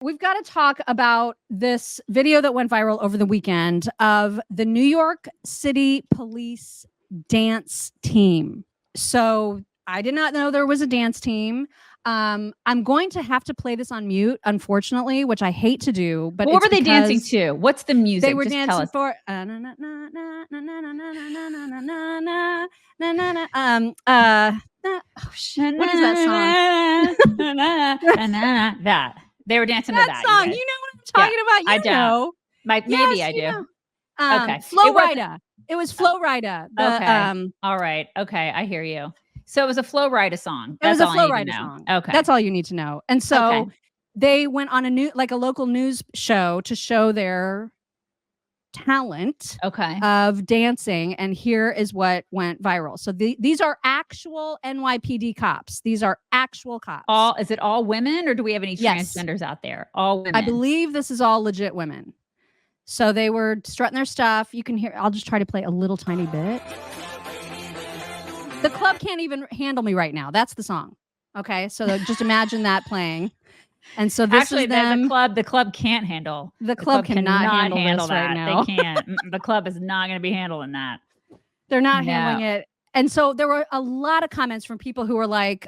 We've got to talk about this video that went viral over the weekend of the New York City Police dance team. So I did not know there was a dance team. I'm going to have to play this on mute, unfortunately, which I hate to do. But what were they dancing to? What's the music? They were Just dancing for. Oh shit! What is that song? That they were dancing to that song. You know what I'm talking about? You know. Maybe I do. Okay. Flo Rida. It was Flo Rida. Okay. All right. Okay. I hear you. So it was a Flo Rida song. It was a Flo Rida song. Okay. That's all you need to know. And so they went on a local news show to show their talent of dancing, and here is what went viral. So these are actual NYPD cops. These are actual cops. Is it all women, or do we have any transgenders out there? All women. I believe this is all legit women. So they were strutting their stuff. You can hear, I'll just try to play a little tiny bit. The club can't even handle me right now. That's the song. Okay. So just imagine that playing. And so this is them. The club can't handle. The club cannot handle this right now. They can't. The club is not going to be handling that. They're not handling it. And so there were a lot of comments from people who were like,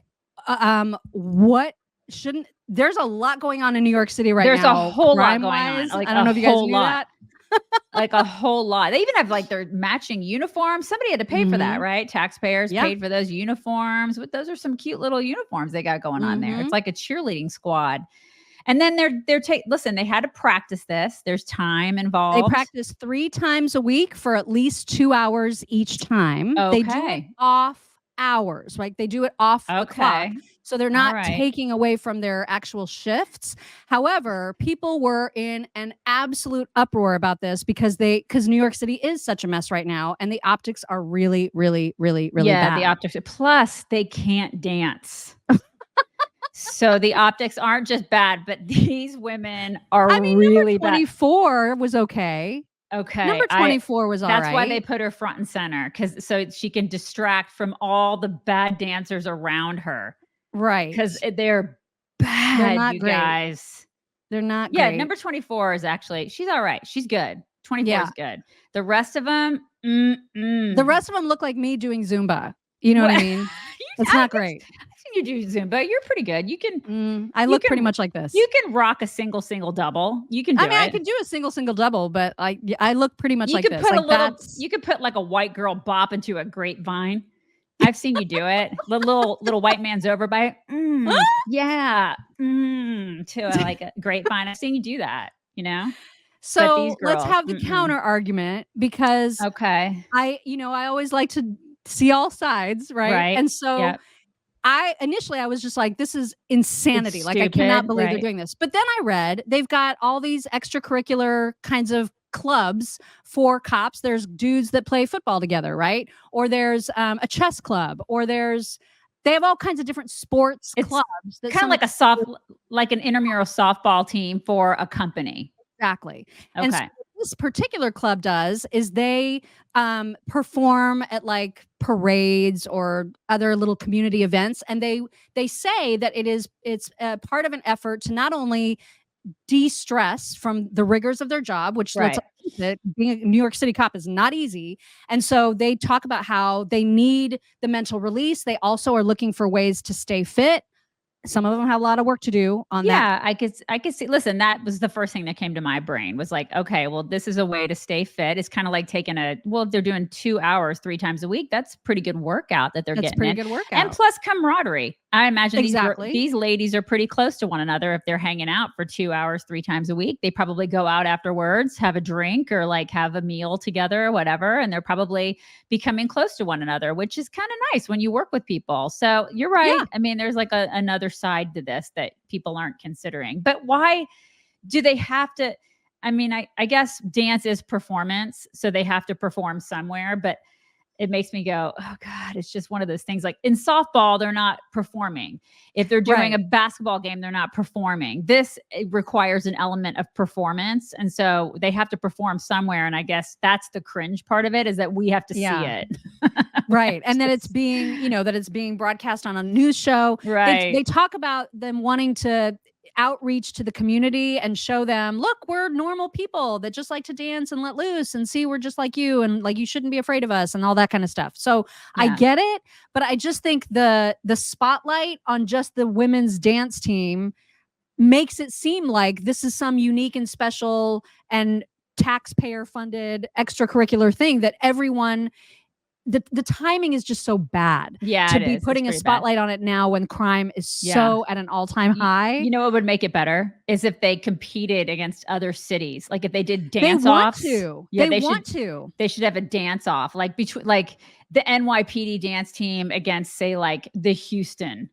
what shouldn't, there's a lot going on in New York City right now. There's a whole lot going on. Like, I don't know if you guys knew that. Like a whole lot. They even have like their matching uniforms. Somebody had to pay for that, right? Taxpayers paid for those uniforms. But those are some cute little uniforms they got going on there. It's like a cheerleading squad. And then listen, they had to practice this. There's time involved. They practice 3 times a week for at least 2 hours each time. They do it off hours, right? They do it off the clock. So they're not taking away from their actual shifts. However, people were in an absolute uproar about this because New York City is such a mess right now, and the optics are really, really, really, really bad. Yeah, the optics. Plus, they can't dance. So the optics aren't just bad, but these women are really bad. Number 24 was okay. Okay. Number 24 was all right. That's why they put her front and center, so she can distract from all the bad dancers around her. Right. Because they're bad, they're not great. Guys. They're not great. Yeah, number 24 is actually, she's all right. She's good. 24 is good. The rest of them, the rest of them look like me doing Zumba. You know what I mean? It's not great. You do Zumba. You're pretty good. You can. I look pretty much like this. You can rock a single double. You can do it. I can do a single double, but I look pretty much like this. You could put like a white girl bop into a grapevine. I've seen you do it. The little white man's overbite. Yeah. Too. I like it. Grapevine. I've seen you do that, you know? So let's have the counter argument, because I always like to see all sides, right? And so initially I was just like, this is insanity. Like, I cannot believe they're doing this. But then I read they've got all these extracurricular kinds of clubs for cops. There's dudes that play football together, right? Or there's a chess club, or they have all kinds of different sports clubs. Kind of like an intramural softball team for a company. Exactly. Okay. And so what this particular club does is they perform at like parades or other little community events, and they say that it's part of an effort to not only de-stress from the rigors of their job, which let's face it, being a New York City cop is not easy. And so they talk about how they need the mental release. They also are looking for ways to stay fit. Some of them have a lot of work to do on that. Yeah, I could see. Listen, that was the first thing that came to my brain, was like, okay, well, this is a way to stay fit. It's kind of like taking if they're doing 2 hours 3 times a week, that's pretty good workout that they're getting. That's pretty good workout. And plus camaraderie. I imagine these ladies are pretty close to one another. If they're hanging out for 2 hours 3 times a week, they probably go out afterwards, have a drink, or like have a meal together or whatever. And they're probably becoming close to one another, which is kind of nice when you work with people. So you're right. Yeah. I mean, there's like another side to this that people aren't considering. But why do they have to? I mean, I guess dance is performance, so they have to perform somewhere, but it makes me go, oh God, it's just one of those things. Like in softball, they're not performing. If they're doing a basketball game, they're not performing. This requires an element of performance. And so they have to perform somewhere. And I guess that's the cringe part of it, is that we have to see it. Right. And that it's being, that it's being broadcast on a news show. Right. They talk about them wanting to outreach to the community and show them, look, we're normal people that just like to dance and let loose, and see, we're just like you, and like, you shouldn't be afraid of us, and all that kind of stuff. So I get it, but I just think the spotlight on just the women's dance team makes it seem like this is some unique and special and taxpayer funded extracurricular thing that everyone, the timing is just so bad to be putting a spotlight on it now when crime is so at an all-time high. You know what would make it better is if they competed against other cities. Like if they did dance offs. They should have a dance off, like between like the NYPD dance team against, say, like the Houston,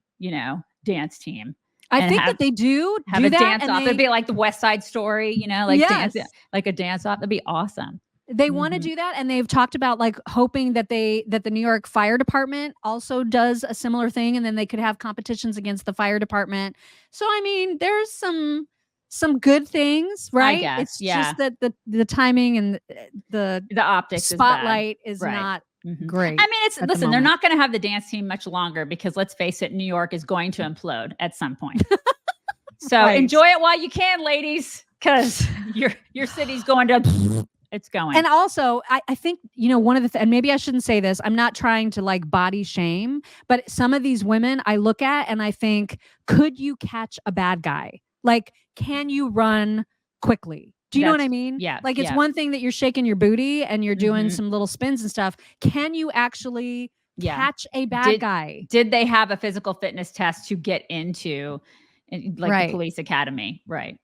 dance team. I think that they do have a dance off. It'd be like the West Side Story, like dance, like a dance off. That'd be awesome. They want to do that, and they've talked about like hoping that the New York Fire Department also does a similar thing, and then they could have competitions against the fire department. So I mean, there's some good things, right? I guess, it's just that the timing and the optics spotlight is not great. I mean, listen, they're not going to have the dance team much longer because, let's face it, New York is going to implode at some point. So enjoy it while you can, ladies, because your city's going to. It's going. And also, I think, one of the and maybe I shouldn't say this, I'm not trying to like body shame, but some of these women I look at and I think, could you catch a bad guy? Like, can you run quickly? Do you know what I mean? Yeah. Like, it's one thing that you're shaking your booty and you're doing some little spins and stuff. Can you actually catch a bad guy? Did they have a physical fitness test to get into the police academy? Right.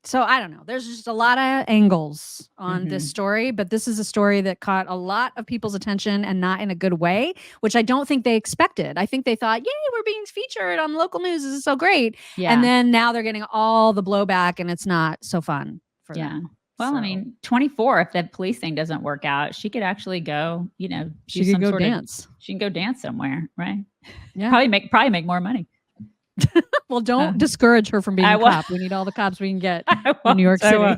So I don't know. There's just a lot of angles on this story, but this is a story that caught a lot of people's attention, and not in a good way, which I don't think they expected. I think they thought, yay, we're being featured on local news. This is so great. Yeah. And then now they're getting all the blowback, and it's not so fun for them. Well, I mean, 24, if that police thing doesn't work out, she could actually go, she could go dance. She can go dance somewhere, right? Yeah. Probably make more money. Well, don't discourage her from being a cop. We need all the cops we can get in New York City.